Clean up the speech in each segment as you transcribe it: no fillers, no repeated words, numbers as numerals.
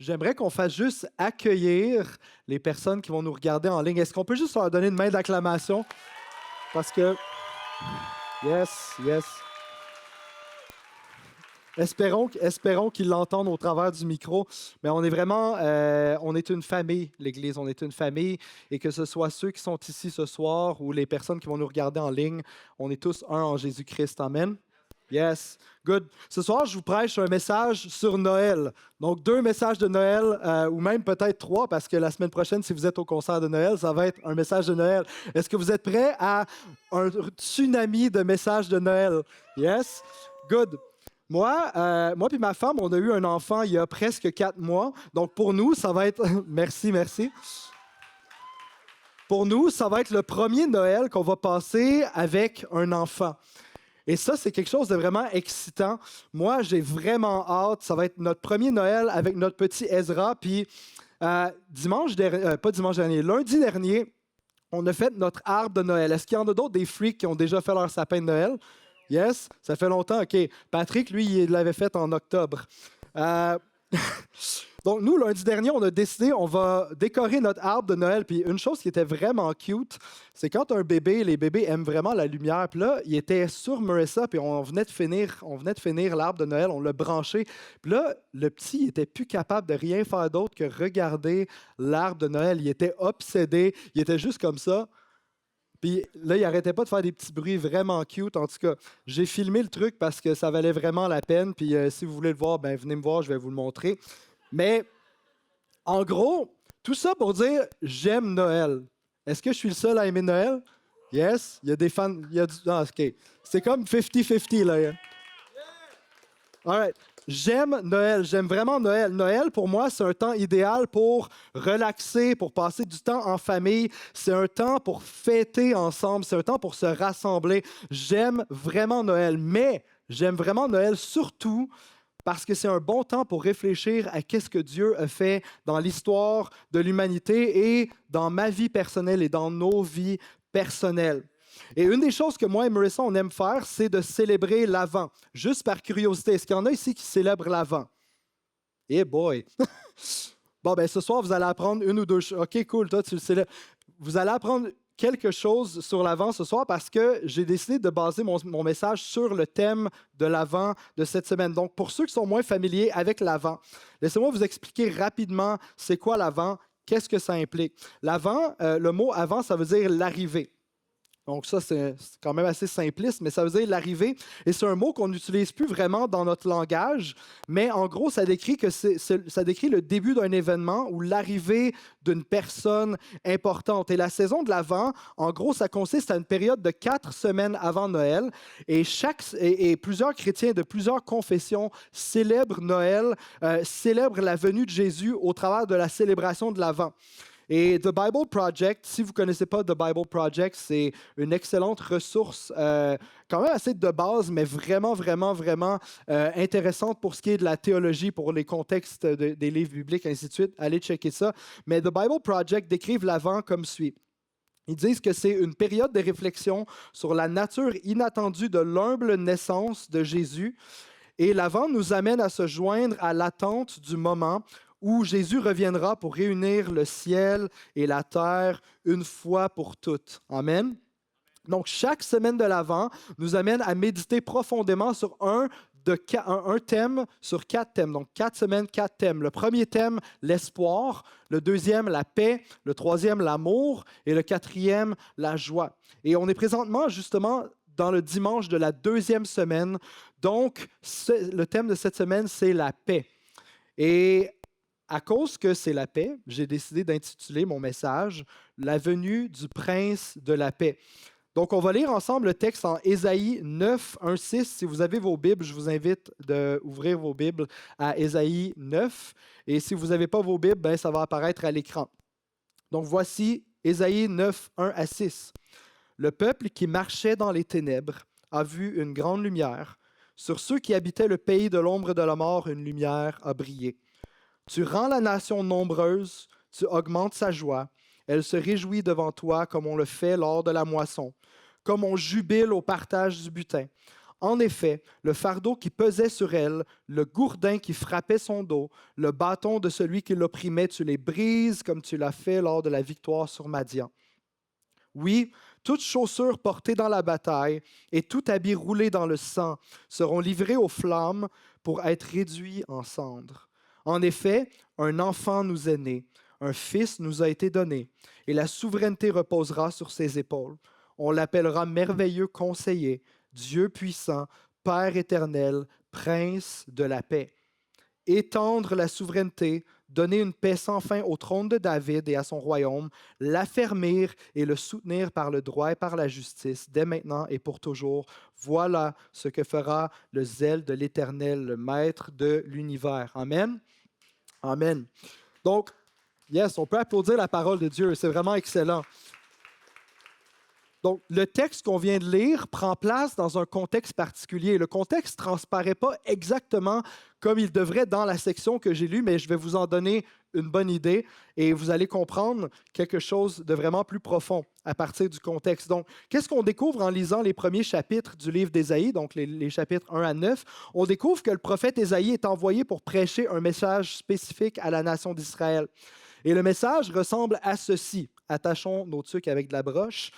J'aimerais qu'on fasse juste accueillir les personnes qui vont nous regarder en ligne. Est-ce qu'on peut juste leur donner une main d'acclamation? Parce que, yes, yes. Espérons qu'ils l'entendent au travers du micro. Mais on est vraiment, on est une famille, l'Église. On est une famille. Et que ce soit ceux qui sont ici ce soir ou les personnes qui vont nous regarder en ligne, on est tous un en Jésus-Christ. Amen. Yes, good. Ce soir, je vous prêche un message sur Noël. Donc, 2 messages de Noël, ou même peut-être 3, parce que la semaine prochaine, si vous êtes au concert de Noël, ça va être un message de Noël. Est-ce que vous êtes prêts à un tsunami de messages de Noël? Yes? Good. Moi puis ma femme, on a eu un enfant il y a presque 4 mois. Donc, pour nous, ça va être... Merci, merci. Pour nous, ça va être le premier Noël qu'on va passer avec un enfant. Et ça, c'est quelque chose de vraiment excitant. Moi, j'ai vraiment hâte. Ça va être notre premier Noël avec notre petit Ezra. Puis, pas dimanche dernier, lundi dernier, on a fait notre arbre de Noël. Est-ce qu'il y en a d'autres des freaks qui ont déjà fait leur sapin de Noël? Yes? Ça fait longtemps? OK. Patrick, lui, il l'avait fait en octobre. Euh, Donc, nous, lundi dernier, on a décidé, on va décorer notre arbre de Noël. Puis une chose qui était vraiment cute, c'est quand un bébé, les bébés aiment vraiment la lumière. Puis là, il était sur Marissa, puis on venait de finir l'arbre de Noël, on l'a branché. Puis là, le petit, il était plus capable de rien faire d'autre que regarder l'arbre de Noël. Il était obsédé, il était juste comme ça. Puis là, il arrêtait pas de faire des petits bruits vraiment cute. En tout cas, j'ai filmé le truc parce que ça valait vraiment la peine. Puis si vous voulez le voir, ben venez me voir, je vais vous le montrer. Mais en gros, tout ça pour dire j'aime Noël. Est-ce que je suis le seul à aimer Noël? Yes. Il y a des fans. Il y a du... Ah, OK. C'est comme 50-50 là. All right. J'aime Noël, j'aime vraiment Noël. Noël, pour moi, c'est un temps idéal pour relaxer, pour passer du temps en famille. C'est un temps pour fêter ensemble, c'est un temps pour se rassembler. J'aime vraiment Noël, mais j'aime vraiment Noël surtout parce que c'est un bon temps pour réfléchir à qu'est-ce que Dieu a fait dans l'histoire de l'humanité et dans ma vie personnelle et dans nos vies personnelles. Et une des choses que moi et Marissa, on aime faire, c'est de célébrer l'Avent. Juste par curiosité, est-ce qu'il y en a ici qui célèbrent l'Avent? Eh boy! Bon, ben ce soir, vous allez apprendre une ou deux choses. OK, cool, toi, tu le célèbres. Vous allez apprendre quelque chose sur l'Avent ce soir parce que j'ai décidé de baser mon message sur le thème de l'Avent de cette semaine. Donc, pour ceux qui sont moins familiers avec l'Avent, laissez-moi vous expliquer rapidement c'est quoi l'Avent, qu'est-ce que ça implique. L'Avent, le mot avant, ça veut dire l'arrivée. Donc ça, c'est quand même assez simpliste, mais ça veut dire l'arrivée. Et c'est un mot qu'on n'utilise plus vraiment dans notre langage, mais en gros, ça décrit, ça décrit le début d'un événement ou l'arrivée d'une personne importante. Et la saison de l'Avent, en gros, ça consiste à une période de 4 semaines avant Noël. Et plusieurs chrétiens de plusieurs confessions célèbrent Noël, célèbrent la venue de Jésus au travers de la célébration de l'Avent. Et The Bible Project, si vous ne connaissez pas The Bible Project, c'est une excellente ressource, quand même assez de base, mais vraiment, vraiment, vraiment intéressante pour ce qui est de la théologie, pour les contextes des livres bibliques, ainsi de suite. Allez checker ça. Mais The Bible Project décrivent l'Avent comme suit. Ils disent que c'est une période de réflexion sur la nature inattendue de l'humble naissance de Jésus. Et l'Avent nous amène à se joindre à l'attente du moment où Jésus reviendra pour réunir le ciel et la terre une fois pour toutes. Amen. Donc, chaque semaine de l'Avent nous amène à méditer profondément sur un thème sur 4 thèmes. Donc, 4 semaines, 4 thèmes. Le premier thème, l'espoir. Le deuxième, la paix. Le troisième, l'amour. Et le quatrième, la joie. Et on est présentement, justement, dans le dimanche de la 2e semaine. Donc, le thème de cette semaine, c'est la paix. Et à cause que c'est la paix, j'ai décidé d'intituler mon message « La venue du prince de la paix ». Donc, on va lire ensemble le texte en Ésaïe 9, 1, 6. Si vous avez vos Bibles, je vous invite d'ouvrir vos Bibles à Ésaïe 9. Et si vous n'avez pas vos Bibles, ben, ça va apparaître à l'écran. Donc, voici Ésaïe 9, 1 à 6. Le peuple qui marchait dans les ténèbres a vu une grande lumière. Sur ceux qui habitaient le pays de l'ombre de la mort, une lumière a brillé. Tu rends la nation nombreuse, tu augmentes sa joie. Elle se réjouit devant toi comme on le fait lors de la moisson, comme on jubile au partage du butin. En effet, le fardeau qui pesait sur elle, le gourdin qui frappait son dos, le bâton de celui qui l'opprimait, tu les brises comme tu l'as fait lors de la victoire sur Madian. Oui, toutes chaussures portées dans la bataille et tout habit roulé dans le sang seront livrés aux flammes pour être réduits en cendres. En effet, un enfant nous est né, un fils nous a été donné, et la souveraineté reposera sur ses épaules. On l'appellera merveilleux conseiller, Dieu puissant, Père éternel, Prince de la paix. Étendre la souveraineté, donner une paix sans fin au trône de David et à son royaume, l'affermir et le soutenir par le droit et par la justice, dès maintenant et pour toujours. Voilà ce que fera le zèle de l'Éternel, le Maître de l'univers. Amen. Amen. Donc, yes, on peut applaudir la parole de Dieu. C'est vraiment excellent. Donc, le texte qu'on vient de lire prend place dans un contexte particulier. Le contexte ne transparaît pas exactement comme il devrait dans la section que j'ai lue, mais je vais vous en donner une bonne idée et vous allez comprendre quelque chose de vraiment plus profond à partir du contexte. Donc, qu'est-ce qu'on découvre en lisant les premiers chapitres du livre d'Ésaïe, donc les chapitres 1 à 9? On découvre que le prophète Ésaïe est envoyé pour prêcher un message spécifique à la nation d'Israël. Et le message ressemble à ceci. Attachons nos tuques avec de la broche.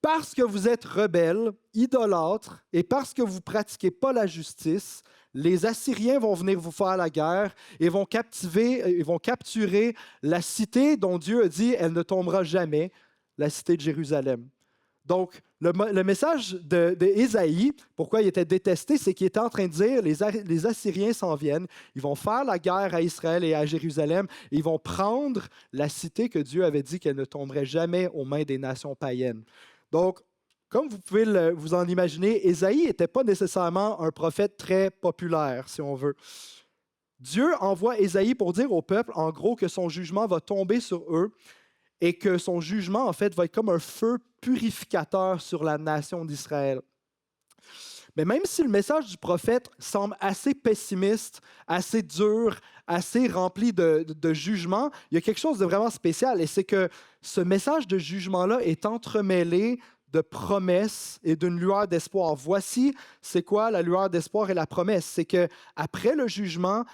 Parce que vous êtes rebelles, idolâtres, et parce que vous ne pratiquez pas la justice, les Assyriens vont venir vous faire la guerre et vont capturer la cité dont Dieu a dit elle ne tombera jamais, la cité de Jérusalem. Donc, le message d'Ésaïe, pourquoi il était détesté, c'est qu'il était en train de dire les Assyriens s'en viennent, ils vont faire la guerre à Israël et à Jérusalem, et ils vont prendre la cité que Dieu avait dit qu'elle ne tomberait jamais aux mains des nations païennes. Donc, comme vous pouvez vous en imaginer, Ésaïe n'était pas nécessairement un prophète très populaire, si on veut. Dieu envoie Ésaïe pour dire au peuple, en gros, que son jugement va tomber sur eux et que son jugement, en fait, va être comme un feu purificateur sur la nation d'Israël. Mais même si le message du prophète semble assez pessimiste, assez dur, assez rempli de jugement, il y a quelque chose de vraiment spécial, et c'est que ce message de jugement-là est entremêlé de promesses et d'une lueur d'espoir. Voici, c'est quoi la lueur d'espoir et la promesse? C'est qu'après le jugement,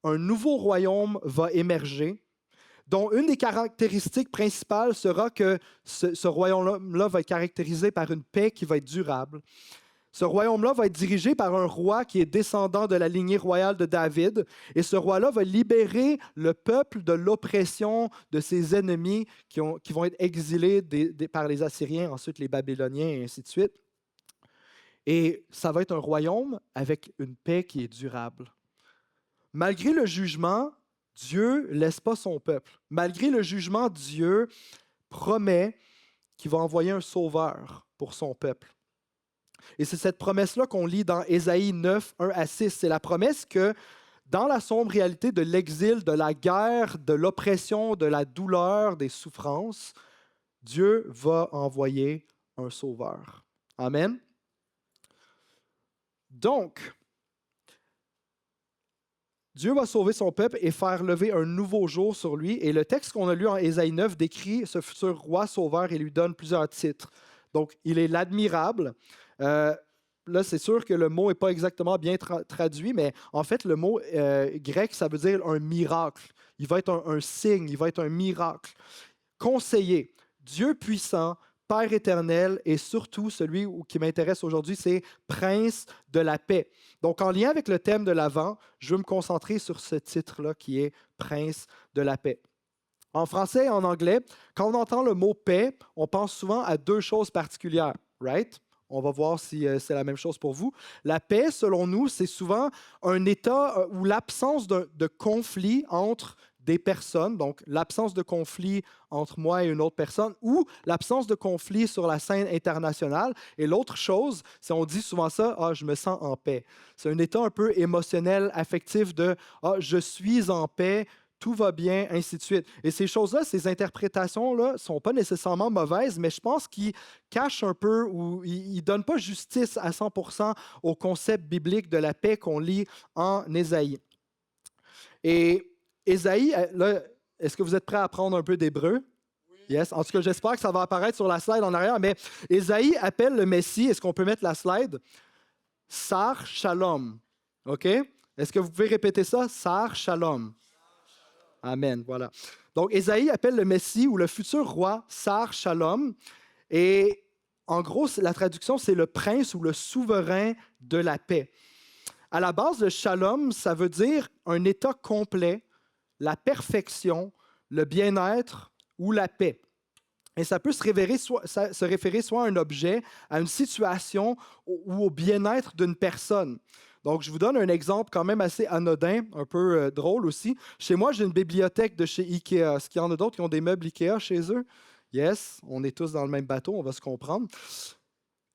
un nouveau royaume va émerger, dont une des caractéristiques principales sera que ce royaume-là va être caractérisé par une paix qui va être durable. Ce royaume-là va être dirigé par un roi qui est descendant de la lignée royale de David. Et ce roi-là va libérer le peuple de l'oppression de ses ennemis qui vont être exilés par les Assyriens, ensuite les Babyloniens et ainsi de suite. Et ça va être un royaume avec une paix qui est durable. Malgré le jugement, Dieu ne laisse pas son peuple. Malgré le jugement, Dieu promet qu'il va envoyer un sauveur pour son peuple. Et c'est cette promesse-là qu'on lit dans Ésaïe 9, 1 à 6. C'est la promesse que dans la sombre réalité de l'exil, de la guerre, de l'oppression, de la douleur, des souffrances, Dieu va envoyer un sauveur. Amen. Donc, Dieu va sauver son peuple et faire lever un nouveau jour sur lui. Et le texte qu'on a lu en Ésaïe 9 décrit ce futur roi sauveur et lui donne plusieurs titres. Donc, il est l'admirable. Là, c'est sûr que le mot n'est pas exactement bien traduit, mais en fait, le mot grec, ça veut dire un miracle. Il va être un signe, il va être un miracle. Conseiller, Dieu puissant, Père éternel et surtout, celui qui m'intéresse aujourd'hui, c'est Prince de la paix. Donc, en lien avec le thème de l'Avent, je veux me concentrer sur ce titre-là qui est Prince de la paix. En français et en anglais, quand on entend le mot paix, on pense souvent à deux choses particulières, right? On va voir si c'est la même chose pour vous. La paix, selon nous, c'est souvent un état ou l'absence de conflit entre des personnes, donc l'absence de conflit entre moi et une autre personne, ou l'absence de conflit sur la scène internationale. Et l'autre chose, c'est on dit souvent ça, « Ah, je me sens en paix ». C'est un état un peu émotionnel, affectif de « Ah, je suis en paix ». Tout va bien, ainsi de suite. Et ces choses-là, ces interprétations-là ne sont pas nécessairement mauvaises, mais je pense qu'ils cachent un peu ou ils ne donnent pas justice à 100% au concept biblique de la paix qu'on lit en Ésaïe. Et Ésaïe, là, est-ce que vous êtes prêts à apprendre un peu d'hébreu? Yes. En tout cas, j'espère que ça va apparaître sur la slide en arrière, mais Ésaïe appelle le Messie, est-ce qu'on peut mettre la slide? Sar Shalom. OK? Est-ce que vous pouvez répéter ça? Sar Shalom. Amen. Voilà. Donc, Ésaïe appelle le Messie ou le futur roi Sar Shalom. Et en gros, la traduction, c'est le prince ou le souverain de la paix. À la base, le shalom, ça veut dire un état complet, la perfection, le bien-être ou la paix. Et ça peut se référer soit à un objet, à une situation ou au bien-être d'une personne. Donc, je vous donne un exemple quand même assez anodin, un peu drôle aussi. Chez moi, j'ai une bibliothèque de chez Ikea. Est-ce qu'il y en a d'autres qui ont des meubles Ikea chez eux? Yes, on est tous dans le même bateau, on va se comprendre.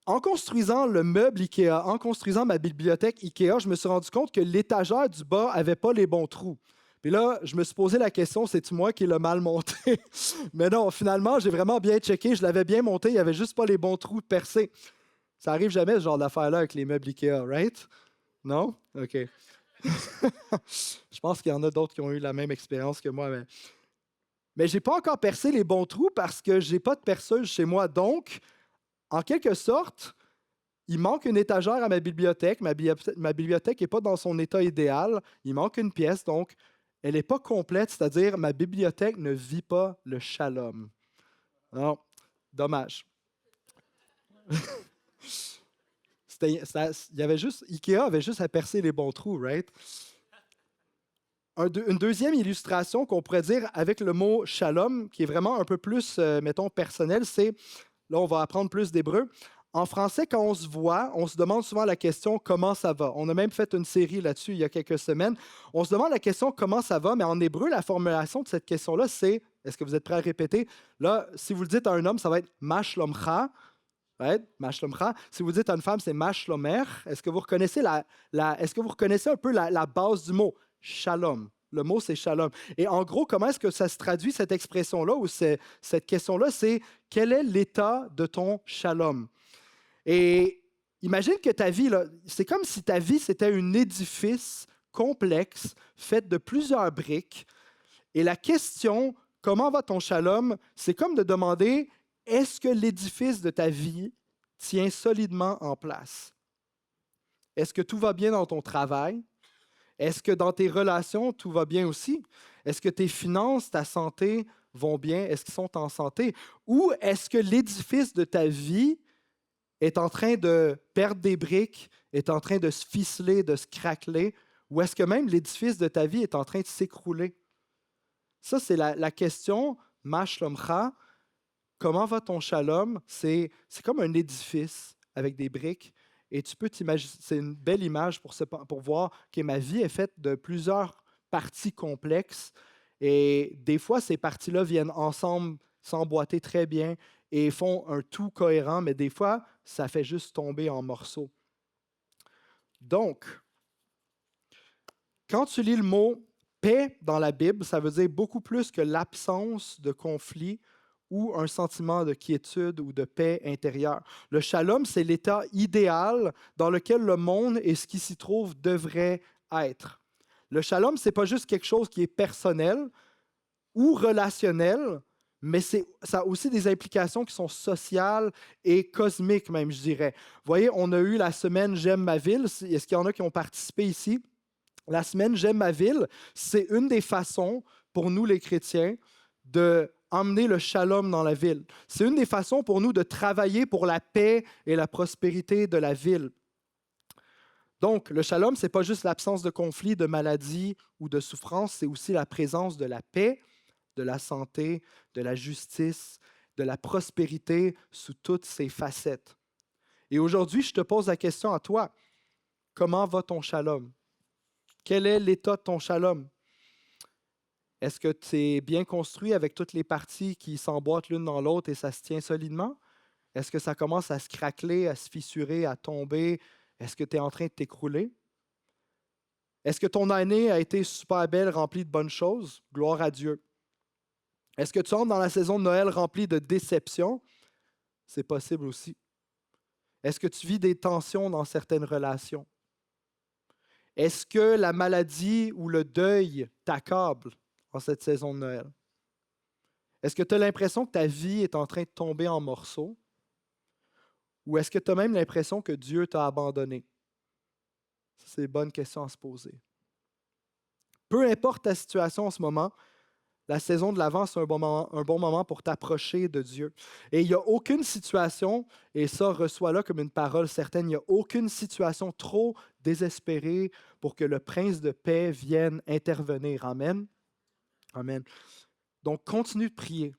En construisant le meuble Ikea, en construisant ma bibliothèque Ikea, je me suis rendu compte que l'étagère du bas n'avait pas les bons trous. Puis là, je me suis posé la question, c'est-tu moi qui l'ai mal monté? Mais non, finalement, j'ai vraiment bien checké, je l'avais bien monté, il n'y avait juste pas les bons trous percés. Ça arrive jamais, ce genre d'affaire-là, avec les meubles Ikea, right? Non? OK. Je pense qu'il y en a d'autres qui ont eu la même expérience que moi. Mais je n'ai pas encore percé les bons trous parce que je n'ai pas de perceuse chez moi. Donc, en quelque sorte, il manque une étagère à ma bibliothèque. Ma bibliothèque n'est pas dans son état idéal. Il manque une pièce, donc elle n'est pas complète, c'est-à-dire ma bibliothèque ne vit pas le shalom. Non, dommage. Ikea avait juste à percer les bons trous, right? Une deuxième illustration qu'on pourrait dire avec le mot shalom, qui est vraiment un peu plus, mettons, personnel, c'est, là, on va apprendre plus d'hébreu. En français, quand on se voit, on se demande souvent la question comment ça va. On a même fait une série là-dessus il y a quelques semaines. On se demande la question comment ça va, mais en hébreu, la formulation de cette question-là, c'est, est-ce que vous êtes prêts à répéter? Là, si vous le dites à un homme, ça va être mashlomcha. Right? Mashlomcha. Si vous le dites à une femme, c'est mashlomer. Est-ce que vous reconnaissez est-ce que vous reconnaissez un peu la base du mot? Shalom. Le mot, c'est shalom. Et en gros, comment est-ce que ça se traduit, cette expression-là, ou cette question-là, c'est quel est l'état de ton shalom? Et imagine que ta vie, là, c'est comme si ta vie, c'était un édifice complexe, fait de plusieurs briques. Et la question, comment va ton shalom, c'est comme de demander, est-ce que l'édifice de ta vie tient solidement en place? Est-ce que tout va bien dans ton travail? Est-ce que dans tes relations, tout va bien aussi? Est-ce que tes finances, ta santé vont bien? Est-ce qu'ils sont en santé? Ou est-ce que l'édifice de ta vie est en train de perdre des briques, est en train de se ficeler, de se craqueler? Ou est-ce que même l'édifice de ta vie est en train de s'écrouler? Ça, c'est la question, ma shlomcha, comment va ton shalom? C'est comme un édifice avec des briques. Et tu peux t'imaginer, c'est une belle image pour voir que ma vie est faite de plusieurs parties complexes. Et des fois, ces parties-là viennent ensemble, s'emboîter très bien et font un tout cohérent, mais des fois, ça fait juste tomber en morceaux. Donc, quand tu lis le mot paix dans la Bible, ça veut dire beaucoup plus que l'absence de conflit ou un sentiment de quiétude ou de paix intérieure. Le shalom, c'est l'état idéal dans lequel le monde et ce qui s'y trouve devraient être. Le shalom, ce n'est pas juste quelque chose qui est personnel ou relationnel, mais ça a aussi des implications qui sont sociales et cosmiques même, je dirais. Vous voyez, on a eu la semaine J'aime ma ville. Est-ce qu'il y en a qui ont participé ici? La semaine J'aime ma ville, c'est une des façons pour nous les chrétiens de emmener le shalom dans la ville. C'est une des façons pour nous de travailler pour la paix et la prospérité de la ville. Donc, le shalom, ce n'est pas juste l'absence de conflit, de maladie ou de souffrance, c'est aussi la présence de la paix, de la santé, de la justice, de la prospérité sous toutes ses facettes. Et aujourd'hui, je te pose la question à toi. Comment va ton shalom? Quel est l'état de ton shalom? Est-ce que tu es bien construit avec toutes les parties qui s'emboîtent l'une dans l'autre et ça se tient solidement? Est-ce que ça commence à se craqueler, à se fissurer, à tomber? Est-ce que tu es en train de t'écrouler? Est-ce que ton année a été super belle, remplie de bonnes choses? Gloire à Dieu. Est-ce que tu entres dans la saison de Noël remplie de déceptions? C'est possible aussi. Est-ce que tu vis des tensions dans certaines relations? Est-ce que la maladie ou le deuil t'accable en cette saison de Noël? Est-ce que tu as l'impression que ta vie est en train de tomber en morceaux? Ou est-ce que tu as même l'impression que Dieu t'a abandonné? Ça, c'est une bonne question à se poser. Peu importe ta situation en ce moment, la saison de l'Avent, c'est un bon moment pour t'approcher de Dieu. Et il n'y a aucune situation, et ça, reçois-le comme une parole certaine, il n'y a aucune situation trop désespérée pour que le prince de paix vienne intervenir. Amen. Amen. Donc, continue de prier,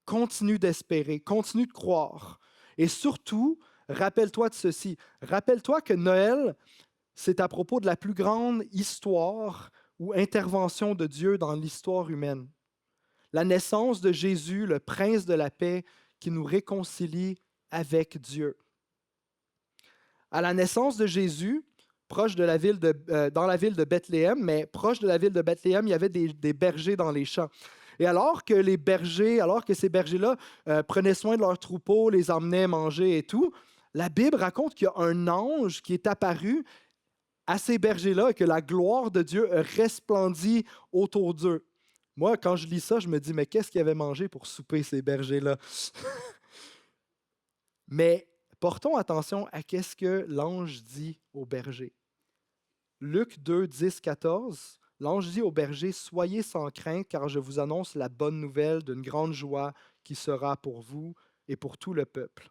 continue d'espérer, continue de croire. Et surtout, rappelle-toi de ceci. Rappelle-toi que Noël, c'est à propos de la plus grande histoire ou intervention de Dieu dans l'histoire humaine. La naissance de Jésus, le prince de la paix, qui nous réconcilie avec Dieu. À la naissance de Jésus, proche de dans la ville de Bethléem, mais proche de la ville de Bethléem, il y avait des bergers dans les champs. Et alors que ces bergers-là prenaient soin de leurs troupeaux, les emmenaient manger et tout, la Bible raconte qu'il y a un ange qui est apparu à ces bergers-là et que la gloire de Dieu resplendit autour d'eux. Moi, quand je lis ça, je me dis, mais qu'est-ce qu'ils avaient mangé pour souper, ces bergers-là? Mais portons attention à qu'est-ce que l'ange dit aux bergers. Luc 2, 10, 14, l'ange dit aux bergers, « Soyez sans crainte, car je vous annonce la bonne nouvelle d'une grande joie qui sera pour vous et pour tout le peuple.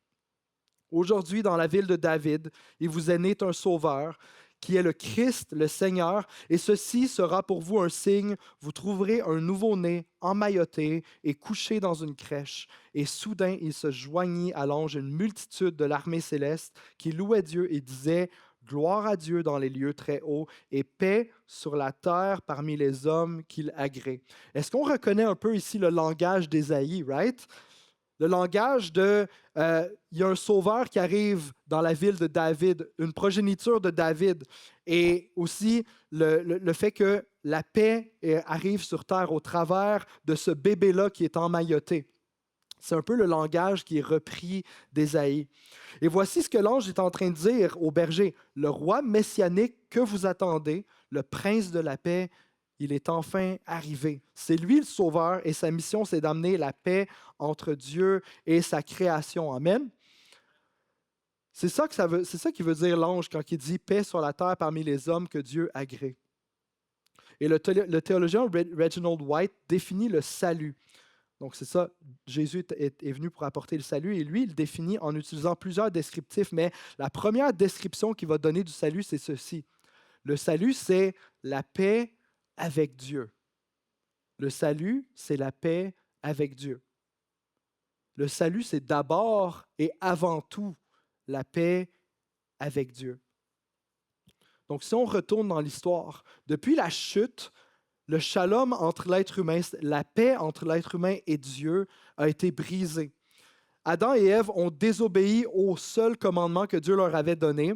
Aujourd'hui, dans la ville de David, il vous est né un sauveur, qui est le Christ, le Seigneur, et ceci sera pour vous un signe, vous trouverez un nouveau-né emmailloté et couché dans une crèche. Et soudain, il se joignit à l'ange une multitude de l'armée céleste qui louait Dieu et disait, gloire à Dieu dans les lieux très hauts et paix sur la terre parmi les hommes qu'il agrée. Est-ce qu'on reconnaît un peu ici le langage d'Ésaïe, right? Le langage de, il y a un sauveur qui arrive dans la ville de David, une progéniture de David, et aussi le fait que la paix arrive sur terre au travers de ce bébé-là qui est emmailloté. C'est un peu le langage qui est repris d'Ésaïe. Et voici ce que l'ange est en train de dire au berger. Le roi messianique que vous attendez, le prince de la paix, il est enfin arrivé. C'est lui le sauveur et sa mission, c'est d'amener la paix entre Dieu et sa création. Amen. C'est ça qui veut dire l'ange quand il dit paix sur la terre parmi les hommes que Dieu agrée. Et le théologien Reginald White définit le salut. Donc c'est ça, Jésus est venu pour apporter le salut et lui, il le définit en utilisant plusieurs descriptifs, mais la première description qu'il va donner du salut, c'est ceci. Le salut, c'est la paix avec Dieu. Le salut, c'est la paix avec Dieu. Le salut, c'est d'abord et avant tout la paix avec Dieu. Donc, si on retourne dans l'histoire, depuis la chute, le shalom entre l'être humain, la paix entre l'être humain et Dieu a été brisée. Adam et Ève ont désobéi au seul commandement que Dieu leur avait donné.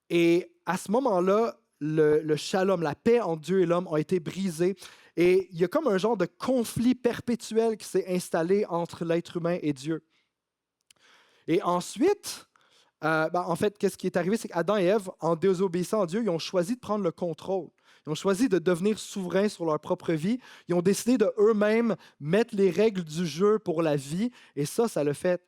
Et à ce moment-là, le shalom, la paix entre Dieu et l'homme a été brisée. Et il y a comme un genre de conflit perpétuel qui s'est installé entre l'être humain et Dieu. Et ensuite, en fait, qu'est-ce qui est arrivé, c'est qu'Adam et Ève, en désobéissant à Dieu, ils ont choisi de prendre le contrôle. Ils ont choisi de devenir souverains sur leur propre vie. Ils ont décidé de eux-mêmes mettre les règles du jeu pour la vie. Et ça l'a fait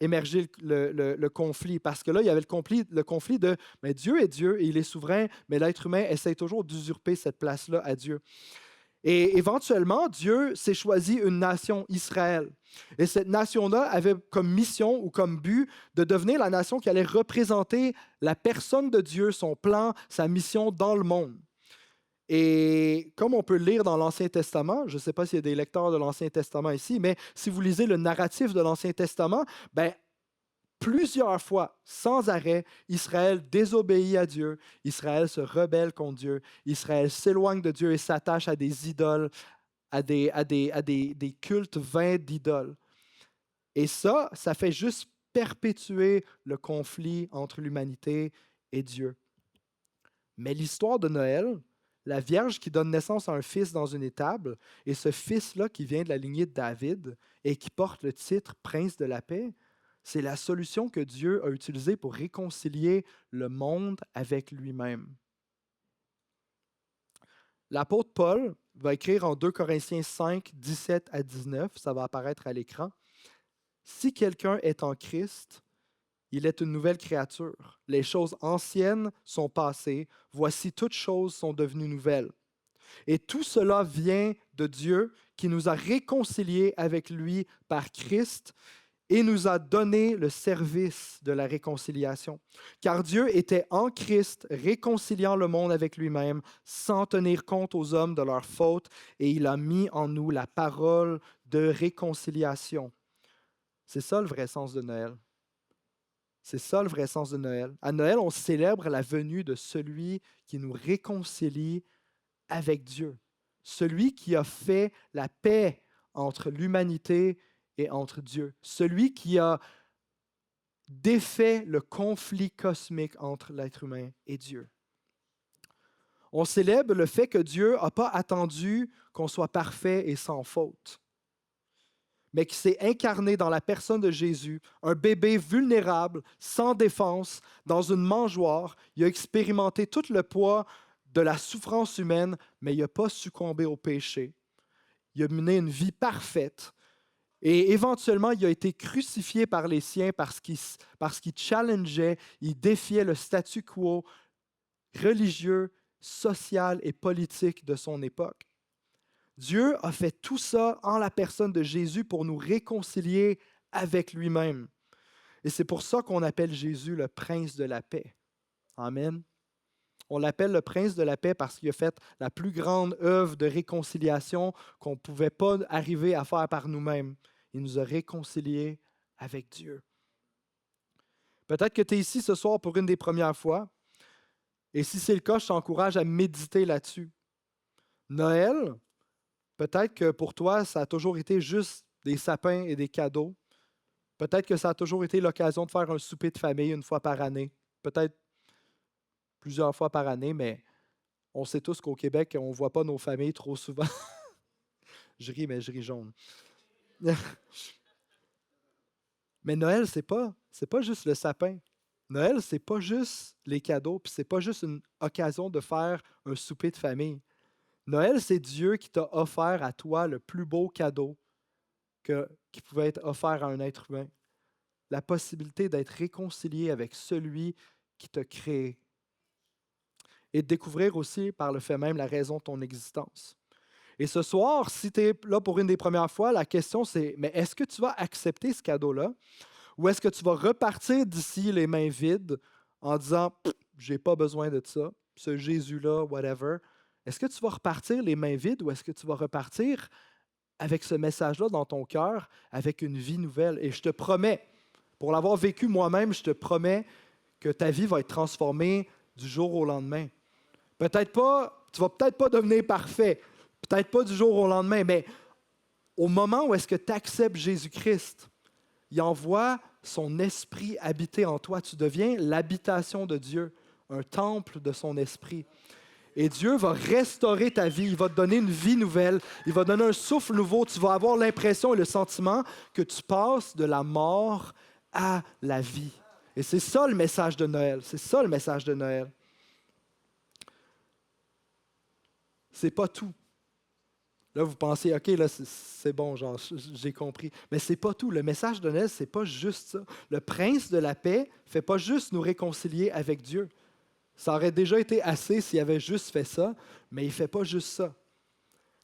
émerger le conflit. Parce que là, il y avait le conflit de mais Dieu est Dieu et il est souverain, mais l'être humain essaie toujours d'usurper cette place-là à Dieu. Et éventuellement, Dieu s'est choisi une nation, Israël. Et cette nation-là avait comme mission ou comme but de devenir la nation qui allait représenter la personne de Dieu, son plan, sa mission dans le monde. Et comme on peut le lire dans l'Ancien Testament, je ne sais pas s'il y a des lecteurs de l'Ancien Testament ici, mais si vous lisez le narratif de l'Ancien Testament, plusieurs fois, sans arrêt, Israël désobéit à Dieu, Israël se rebelle contre Dieu, Israël s'éloigne de Dieu et s'attache à des idoles, à des cultes vains d'idoles. Et ça fait juste perpétuer le conflit entre l'humanité et Dieu. Mais l'histoire de Noël, la Vierge qui donne naissance à un fils dans une étable, et ce fils-là qui vient de la lignée de David et qui porte le titre Prince de la paix, c'est la solution que Dieu a utilisée pour réconcilier le monde avec lui-même. L'apôtre Paul va écrire en 2 Corinthiens 5, 17 à 19, ça va apparaître à l'écran. « Si quelqu'un est en Christ, Il est une nouvelle créature. Les choses anciennes sont passées. Voici, toutes choses sont devenues nouvelles. Et tout cela vient de Dieu qui nous a réconciliés avec lui par Christ et nous a donné le service de la réconciliation. Car Dieu était en Christ, réconciliant le monde avec lui-même, sans tenir compte aux hommes de leurs fautes, et il a mis en nous la parole de réconciliation. C'est ça le vrai sens de Noël. C'est ça le vrai sens de Noël. À Noël, on célèbre la venue de celui qui nous réconcilie avec Dieu. Celui qui a fait la paix entre l'humanité et entre Dieu. Celui qui a défait le conflit cosmique entre l'être humain et Dieu. On célèbre le fait que Dieu n'a pas attendu qu'on soit parfait et sans faute, mais qui s'est incarné dans la personne de Jésus, un bébé vulnérable, sans défense, dans une mangeoire. Il a expérimenté tout le poids de la souffrance humaine, mais il n'a pas succombé au péché. Il a mené une vie parfaite. Et éventuellement, il a été crucifié par les siens parce qu'il challengeait, il défiait le statu quo religieux, social et politique de son époque. Dieu a fait tout ça en la personne de Jésus pour nous réconcilier avec lui-même. Et c'est pour ça qu'on appelle Jésus le prince de la paix. Amen. On l'appelle le prince de la paix parce qu'il a fait la plus grande œuvre de réconciliation qu'on ne pouvait pas arriver à faire par nous-mêmes. Il nous a réconciliés avec Dieu. Peut-être que tu es ici ce soir pour une des premières fois. Et si c'est le cas, je t'encourage à méditer là-dessus. Noël, peut-être que pour toi, ça a toujours été juste des sapins et des cadeaux. Peut-être que ça a toujours été l'occasion de faire un souper de famille une fois par année. Peut-être plusieurs fois par année, mais on sait tous qu'au Québec, on ne voit pas nos familles trop souvent. Je ris, mais je ris jaune. Mais Noël, c'est pas juste le sapin. Noël, c'est pas juste les cadeaux, puis c'est pas juste une occasion de faire un souper de famille. Noël, c'est Dieu qui t'a offert à toi le plus beau cadeau qui pouvait être offert à un être humain. La possibilité d'être réconcilié avec celui qui t'a créé. Et de découvrir aussi par le fait même la raison de ton existence. Et ce soir, si tu es là pour une des premières fois, la question c'est, mais est-ce que tu vas accepter ce cadeau-là? Ou est-ce que tu vas repartir d'ici les mains vides en disant, j'ai pas besoin de ça, ce Jésus-là, whatever. Est-ce que tu vas repartir les mains vides ou est-ce que tu vas repartir avec ce message-là dans ton cœur, avec une vie nouvelle? Et je te promets, pour l'avoir vécu moi-même, je te promets que ta vie va être transformée du jour au lendemain. Peut-être pas, tu vas peut-être pas devenir parfait, peut-être pas du jour au lendemain, mais au moment où est-ce que tu acceptes Jésus-Christ, il envoie son esprit habiter en toi. Tu deviens l'habitation de Dieu, un temple de son esprit. Et Dieu va restaurer ta vie, il va te donner une vie nouvelle, il va te donner un souffle nouveau. Tu vas avoir l'impression et le sentiment que tu passes de la mort à la vie. Et c'est ça le message de Noël. C'est ça le message de Noël. C'est pas tout. Là, vous pensez, OK, là, c'est bon, genre, j'ai compris. Mais c'est pas tout. Le message de Noël, c'est pas juste ça. Le prince de la paix ne fait pas juste nous réconcilier avec Dieu. Ça aurait déjà été assez s'il avait juste fait ça, mais il ne fait pas juste ça.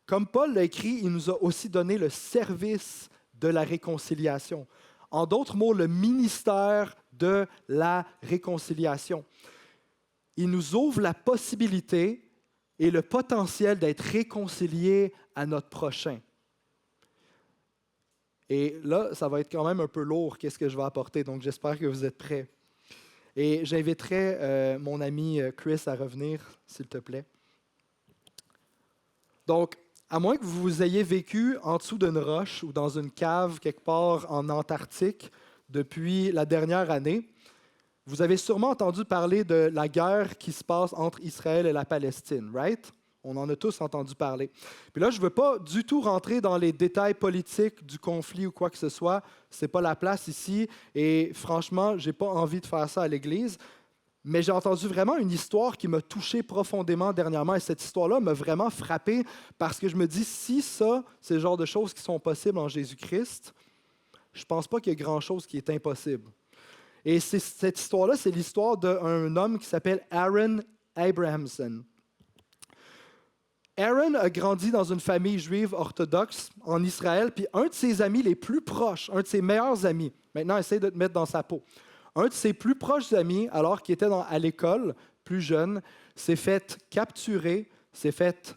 Comme Paul l'a écrit, il nous a aussi donné le service de la réconciliation. En d'autres mots, le ministère de la réconciliation. Il nous ouvre la possibilité et le potentiel d'être réconciliés à notre prochain. Et là, ça va être quand même un peu lourd, qu'est-ce que je vais apporter, donc j'espère que vous êtes prêts. Et j'inviterai mon ami Chris à revenir, s'il te plaît. Donc, à moins que vous ayez vécu en dessous d'une roche ou dans une cave quelque part en Antarctique depuis la dernière année, vous avez sûrement entendu parler de la guerre qui se passe entre Israël et la Palestine, right? On en a tous entendu parler. Puis là, je ne veux pas du tout rentrer dans les détails politiques du conflit ou quoi que ce soit. Ce n'est pas la place ici. Et franchement, je n'ai pas envie de faire ça à l'Église. Mais j'ai entendu vraiment une histoire qui m'a touché profondément dernièrement. Et cette histoire-là m'a vraiment frappé parce que je me dis, si ça, c'est le genre de choses qui sont possibles en Jésus-Christ, je ne pense pas qu'il y ait grand-chose qui est impossible. Et cette histoire-là, c'est l'histoire d'un homme qui s'appelle Aaron Abrahamson. Aaron a grandi dans une famille juive orthodoxe en Israël, puis un de ses amis les plus proches, un de ses meilleurs amis, maintenant essaye de te mettre dans sa peau, un de ses plus proches amis, alors qu'il était à l'école, plus jeune, s'est fait capturer, s'est fait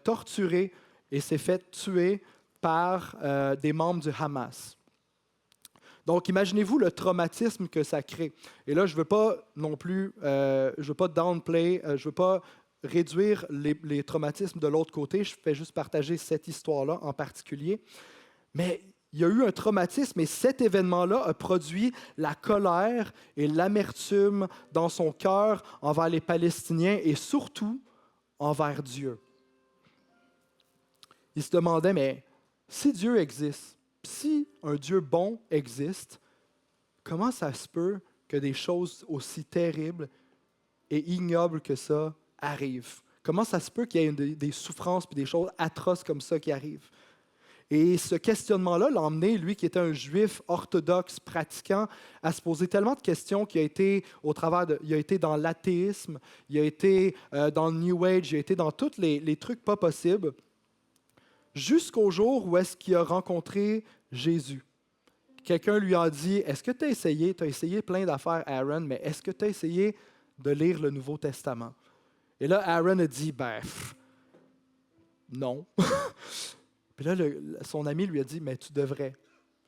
torturer et s'est fait tuer par des membres du Hamas. Donc, imaginez-vous le traumatisme que ça crée. Et là, je ne veux pas non plus, je veux pas downplay, je ne veux pas réduire les traumatismes de l'autre côté. Je fais juste partager cette histoire-là en particulier. Mais il y a eu un traumatisme et cet événement-là a produit la colère et l'amertume dans son cœur envers les Palestiniens et surtout envers Dieu. Il se demandait, mais si Dieu existe, si un Dieu bon existe, comment ça se peut que des choses aussi terribles et ignobles que ça arrivent? Comment ça se peut qu'il y ait des souffrances et des choses atroces comme ça qui arrivent? Et ce questionnement-là l'a emmené, lui qui était un juif orthodoxe pratiquant, à se poser tellement de questions qu'il a été il a été dans l'athéisme, il a été dans le New Age, il a été dans tous les trucs pas possibles, jusqu'au jour où est-ce qu'il a rencontré Jésus. Quelqu'un lui a dit, est-ce que tu as essayé plein d'affaires, Aaron, mais est-ce que tu as essayé de lire le Nouveau Testament? Et là, Aaron a dit, non. Puis là, son ami lui a dit, mais tu devrais.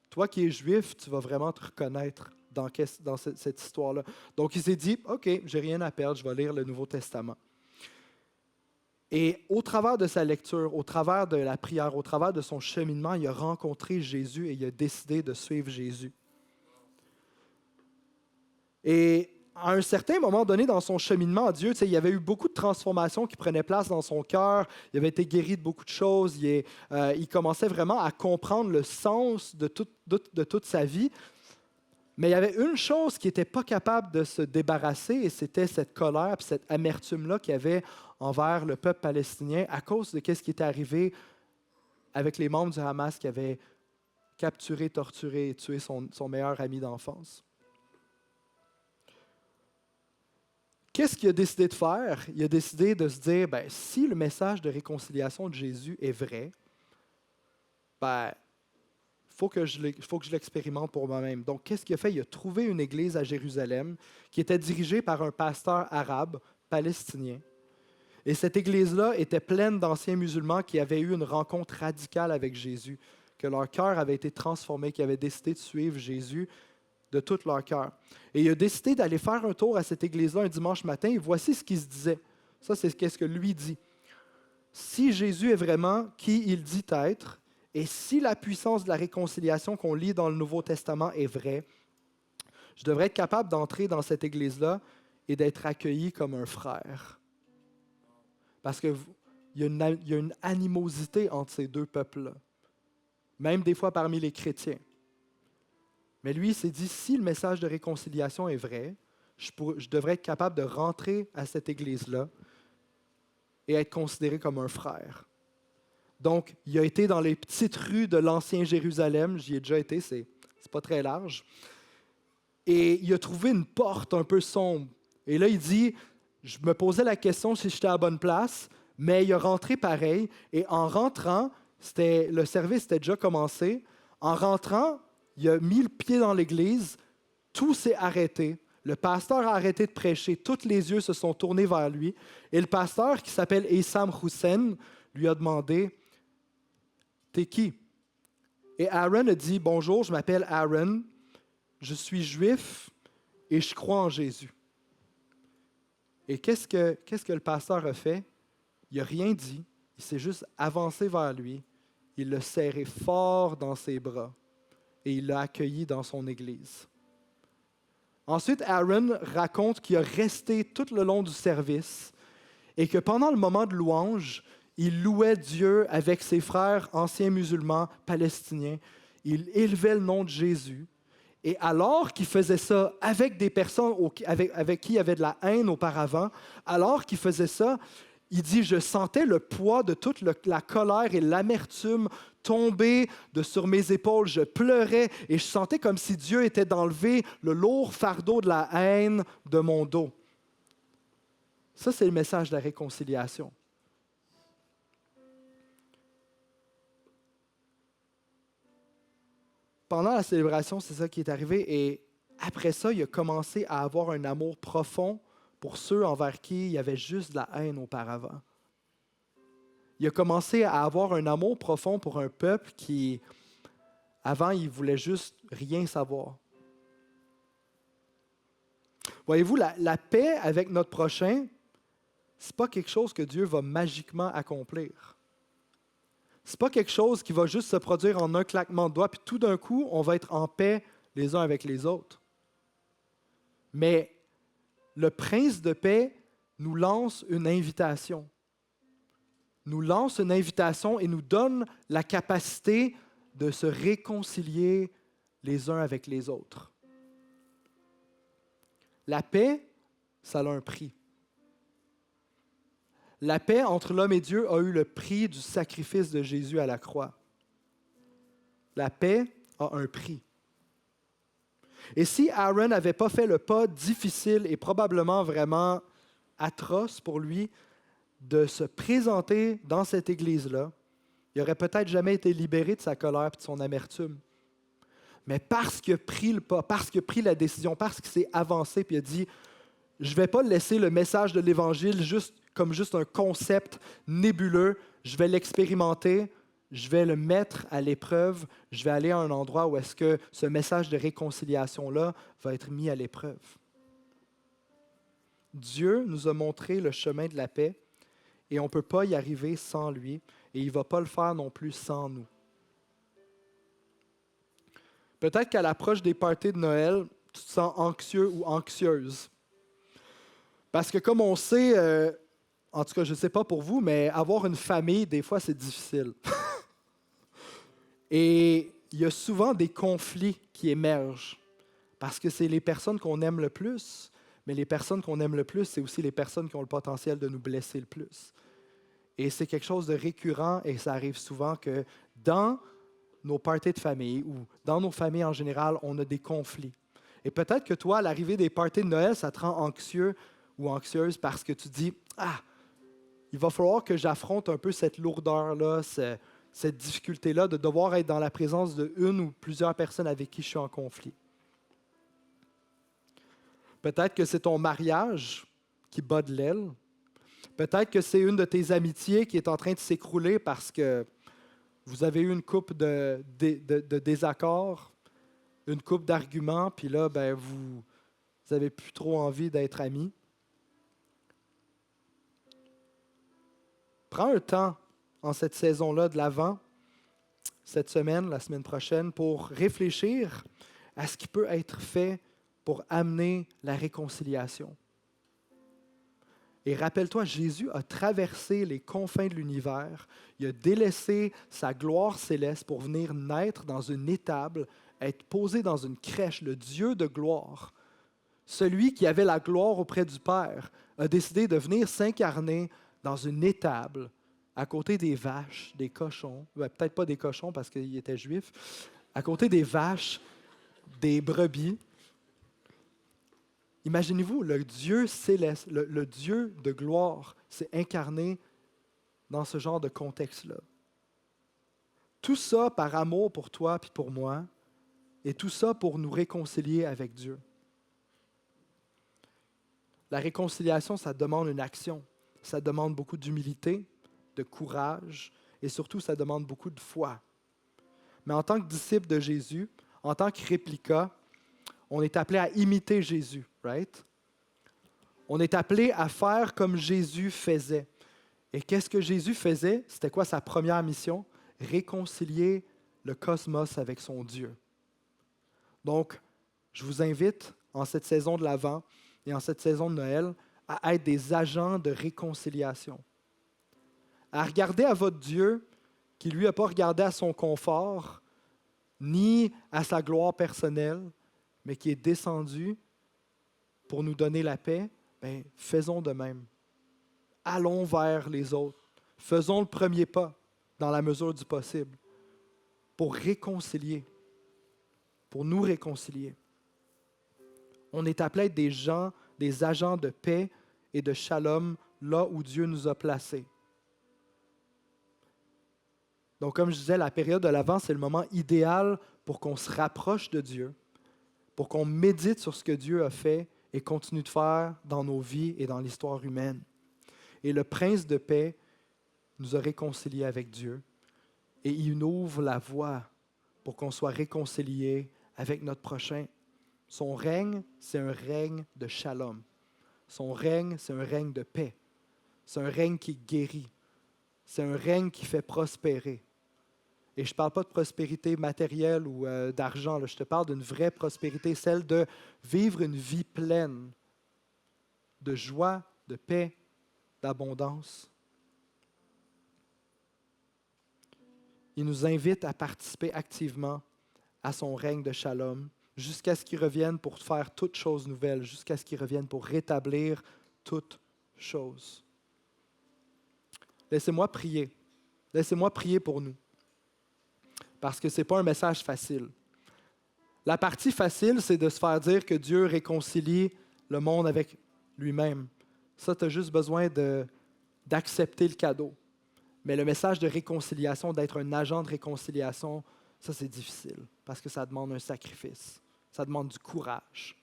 Toi qui es juif, tu vas vraiment te reconnaître dans cette histoire-là. Donc, il s'est dit, OK, j'ai rien à perdre, je vais lire le Nouveau Testament. Et au travers de sa lecture, au travers de la prière, au travers de son cheminement, il a rencontré Jésus et il a décidé de suivre Jésus. Et à un certain moment donné dans son cheminement à Dieu, il y avait eu beaucoup de transformations qui prenaient place dans son cœur. Il avait été guéri de beaucoup de choses. Il commençait vraiment à comprendre le sens de toute sa vie. Mais il y avait une chose qui n'était pas capable de se débarrasser, et c'était cette colère et cette amertume-là qu'il y avait envers le peuple palestinien à cause de ce qui était arrivé avec les membres du Hamas qui avaient capturé, torturé et tué son meilleur ami d'enfance. Qu'est-ce qu'il a décidé de faire? Il a décidé de se dire, si le message de réconciliation de Jésus est vrai, faut que je l'expérimente pour moi-même. Donc, qu'est-ce qu'il a fait? Il a trouvé une église à Jérusalem qui était dirigée par un pasteur arabe palestinien. Et cette église-là était pleine d'anciens musulmans qui avaient eu une rencontre radicale avec Jésus, que leur cœur avait été transformé, qui avaient décidé de suivre Jésus de tout leur cœur. Et il a décidé d'aller faire un tour à cette église-là un dimanche matin, et voici ce qu'il se disait. Ça, c'est ce que lui dit. Si Jésus est vraiment qui il dit être, et si la puissance de la réconciliation qu'on lit dans le Nouveau Testament est vraie, je devrais être capable d'entrer dans cette église-là et d'être accueilli comme un frère. Parce qu'il y a une animosité entre ces deux peuples-là, même des fois parmi les chrétiens. Mais lui, il s'est dit, si le message de réconciliation est vrai, je devrais être capable de rentrer à cette église-là et être considéré comme un frère. Donc, il a été dans les petites rues de l'ancien Jérusalem. J'y ai déjà été, c'est pas très large. Et il a trouvé une porte un peu sombre. Et là, il dit, je me posais la question si j'étais à la bonne place, mais il a rentré pareil. Et en rentrant, le service était déjà commencé. En rentrant, il a mis le pied dans l'église, tout s'est arrêté. Le pasteur a arrêté de prêcher, tous les yeux se sont tournés vers lui. Et le pasteur, qui s'appelle Essam Hussein, lui a demandé, « T'es qui? » Et Aaron a dit, « Bonjour, je m'appelle Aaron, je suis juif et je crois en Jésus. » Et qu'est-ce que le pasteur a fait? Il n'a rien dit, il s'est juste avancé vers lui, il l'a serré fort dans ses bras et il l'a accueilli dans son église. Ensuite, Aaron raconte qu'il a resté tout le long du service et que pendant le moment de louange, il louait Dieu avec ses frères anciens musulmans palestiniens. Il élevait le nom de Jésus. Et alors qu'il faisait ça avec des personnes avec qui il y avait de la haine auparavant, alors qu'il faisait ça, Il dit, je sentais le poids de toute la colère et l'amertume tomber sur mes épaules. Je pleurais et je sentais comme si Dieu était d'enlever le lourd fardeau de la haine de mon dos. Ça, c'est le message de la réconciliation. Pendant la célébration, c'est ça qui est arrivé. Et après ça, il a commencé à avoir un amour profond pour ceux envers qui il y avait juste de la haine auparavant. Il a commencé à avoir un amour profond pour un peuple qui, avant, il voulait juste rien savoir. Voyez-vous, la paix avec notre prochain, ce n'est pas quelque chose que Dieu va magiquement accomplir. Ce n'est pas quelque chose qui va juste se produire en un claquement de doigts, puis tout d'un coup, on va être en paix les uns avec les autres. Mais le prince de paix nous lance une invitation. Nous lance une invitation et nous donne la capacité de se réconcilier les uns avec les autres. La paix, ça a un prix. La paix entre l'homme et Dieu a eu le prix du sacrifice de Jésus à la croix. La paix a un prix. Et si Aaron n'avait pas fait le pas difficile et probablement vraiment atroce pour lui de se présenter dans cette église-là, il n'aurait peut-être jamais été libéré de sa colère et de son amertume. Mais parce qu'il a pris le pas, parce qu'il a pris la décision, parce qu'il s'est avancé et il a dit « Je ne vais pas laisser le message de l'Évangile comme juste un concept nébuleux, je vais l'expérimenter, je vais le mettre à l'épreuve, je vais aller à un endroit où est-ce que ce message de réconciliation-là va être mis à l'épreuve. » Dieu nous a montré le chemin de la paix et on ne peut pas y arriver sans lui et il ne va pas le faire non plus sans nous. Peut-être qu'à l'approche des parties de Noël, tu te sens anxieux ou anxieuse. Parce que comme on sait, en tout cas je ne sais pas pour vous, mais avoir une famille, des fois c'est difficile. Et il y a souvent des conflits qui émergent parce que c'est les personnes qu'on aime le plus, mais les personnes qu'on aime le plus, c'est aussi les personnes qui ont le potentiel de nous blesser le plus. Et c'est quelque chose de récurrent et ça arrive souvent que dans nos parties de famille ou dans nos familles en général, on a des conflits. Et peut-être que toi, à l'arrivée des parties de Noël, ça te rend anxieux ou anxieuse parce que tu dis « Ah, il va falloir que j'affronte un peu cette lourdeur-là, cette difficulté-là de devoir être dans la présence d'une ou plusieurs personnes avec qui je suis en conflit. » Peut-être que c'est ton mariage qui bat de l'aile. Peut-être que c'est une de tes amitiés qui est en train de s'écrouler parce que vous avez eu une couple de désaccords, une couple d'arguments, puis là, vous n'avez plus trop envie d'être amis. Prends un temps en cette saison-là de l'Avent, cette semaine, la semaine prochaine, pour réfléchir à ce qui peut être fait pour amener la réconciliation. Et rappelle-toi, Jésus a traversé les confins de l'univers. Il a délaissé sa gloire céleste pour venir naître dans une étable, être posé dans une crèche, le Dieu de gloire. Celui qui avait la gloire auprès du Père a décidé de venir s'incarner dans une étable à côté des vaches, des cochons, peut-être pas des cochons parce qu'il était juif, à côté des vaches, des brebis. Imaginez-vous, le Dieu céleste, le Dieu de gloire s'est incarné dans ce genre de contexte-là. Tout ça par amour pour toi et pour moi, et tout ça pour nous réconcilier avec Dieu. La réconciliation, ça demande une action. Ça demande beaucoup d'humilité, de courage, et surtout, ça demande beaucoup de foi. Mais en tant que disciple de Jésus, en tant que réplica, on est appelé à imiter Jésus, right? On est appelé à faire comme Jésus faisait. Et qu'est-ce que Jésus faisait? C'était quoi sa première mission? Réconcilier le cosmos avec son Dieu. Donc, je vous invite, en cette saison de l'Avent et en cette saison de Noël, à être des agents de réconciliation. À regarder à votre Dieu, qui lui n'a pas regardé à son confort, ni à sa gloire personnelle, mais qui est descendu pour nous donner la paix, faisons de même. allons vers les autres. Faisons le premier pas dans la mesure du possible pour réconcilier, pour nous réconcilier. On est appelé à être des gens, des agents de paix et de shalom là où Dieu nous a placés. Donc, comme je disais, la période de l'Avent, c'est le moment idéal pour qu'on se rapproche de Dieu, pour qu'on médite sur ce que Dieu a fait et continue de faire dans nos vies et dans l'histoire humaine. Et le Prince de paix nous a réconciliés avec Dieu et il nous ouvre la voie pour qu'on soit réconciliés avec notre prochain. Son règne, c'est un règne de shalom. Son règne, c'est un règne de paix. C'est un règne qui guérit. C'est un règne qui fait prospérer. Et je ne parle pas de prospérité matérielle ou d'argent. Je te parle d'une vraie prospérité, celle de vivre une vie pleine de joie, de paix, d'abondance. Il nous invite à participer activement à son règne de shalom jusqu'à ce qu'il revienne pour faire toutes choses nouvelles, jusqu'à ce qu'il revienne pour rétablir toutes choses. Laissez-moi prier. Laissez-moi prier pour nous. Parce que ce n'est pas un message facile. La partie facile, c'est de se faire dire que Dieu réconcilie le monde avec lui-même. Ça, tu as juste besoin d'accepter le cadeau. Mais le message de réconciliation, d'être un agent de réconciliation, ça, c'est difficile parce que ça demande un sacrifice. Ça demande du courage.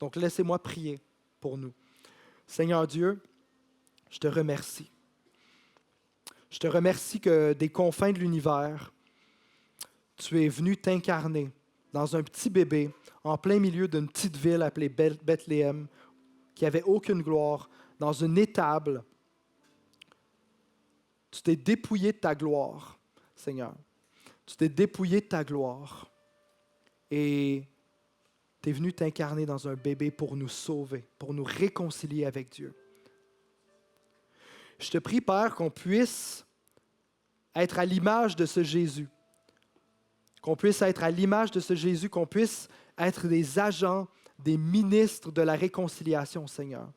Donc, laissez-moi prier pour nous. Seigneur Dieu, je te remercie. Je te remercie que des confins de l'univers, tu es venu t'incarner dans un petit bébé en plein milieu d'une petite ville appelée Bethléem qui n'avait aucune gloire, dans une étable. Tu t'es dépouillé de ta gloire, Seigneur. Tu t'es dépouillé de ta gloire et tu es venu t'incarner dans un bébé pour nous sauver, pour nous réconcilier avec Dieu. Je te prie, Père, qu'on puisse être à l'image de ce Jésus, qu'on puisse être à l'image de ce Jésus, qu'on puisse être des agents, des ministres de la réconciliation, Seigneur.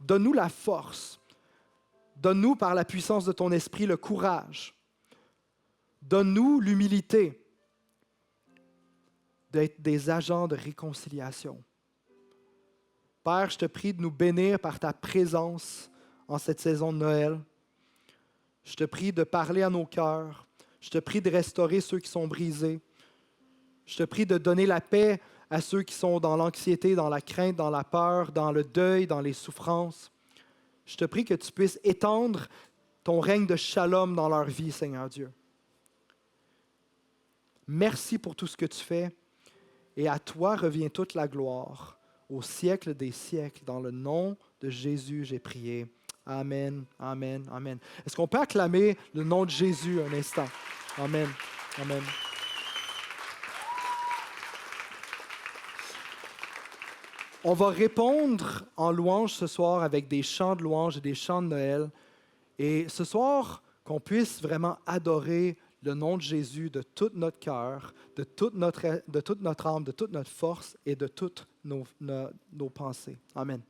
Donne-nous la force. Donne-nous, par la puissance de ton esprit, le courage. Donne-nous l'humilité d'être des agents de réconciliation. Père, je te prie de nous bénir par ta présence en cette saison de Noël. Je te prie de parler à nos cœurs. Je te prie de restaurer ceux qui sont brisés. Je te prie de donner la paix à ceux qui sont dans l'anxiété, dans la crainte, dans la peur, dans le deuil, dans les souffrances. Je te prie que tu puisses étendre ton règne de shalom dans leur vie, Seigneur Dieu. Merci pour tout ce que tu fais. Et à toi revient toute la gloire, au siècle des siècles. Dans le nom de Jésus, j'ai prié. Amen, amen, amen. Est-ce qu'on peut acclamer le nom de Jésus un instant? Amen, amen. On va répondre en louange ce soir avec des chants de louange et des chants de Noël. Et ce soir, qu'on puisse vraiment adorer le nom de Jésus de tout notre cœur, de toute notre âme, de toute notre force et de toutes nos pensées. Amen.